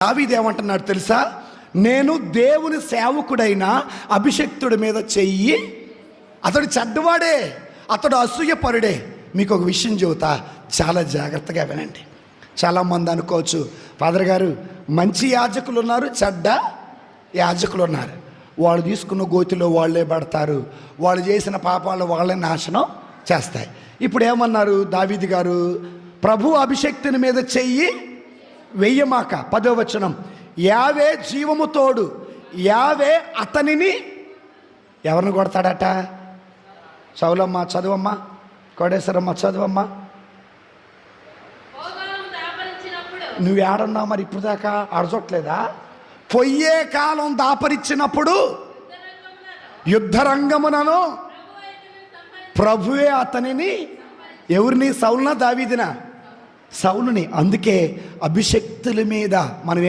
దావీదు ఏమంటున్నాడు తెలుసా? నేను దేవుని సేవకుడైన అభిషక్తుడి మీద చెయ్యి. అతడు చెడ్డవాడే, అతడు అసూయపరుడే. మీకు ఒక విషయం చెబుతా, చాలా జాగ్రత్తగా వినండి. చాలామంది అనుకోవచ్చు, ఫాదర్ గారు మంచి యాజకులు ఉన్నారు, చెడ్డ యాజకులు ఉన్నారు, వాళ్ళు తీసుకున్న గోతిలో వాళ్ళే పడతారు, వాళ్ళు చేసిన పాపాలు వాళ్ళే నాశనం చేస్తాయి. ఇప్పుడు ఏమన్నారు దావీదు గారు? ప్రభు అభిషక్తుని మీద చెయ్యి వెయ్యమాక. 10వ వచనం, యావే జీవము తోడు, యావే అతనిని ఎవరిని కొడతాడట? చౌలమ్మ చదువమ్మా, కోడేశ్వరమ్మ చదువమ్మా. నువ్వు ఏడన్నావు మరి ఇప్పుడు దాకా? ఆడచోట్లేదా? పొయ్యే కాలం దాపరిచ్చినప్పుడు యుద్ధరంగమునను ప్రభువే అతనిని, ఎవరిని? సౌలునా దావీదునా? సౌలుని. అందుకే అభిషక్తుల మీద మనం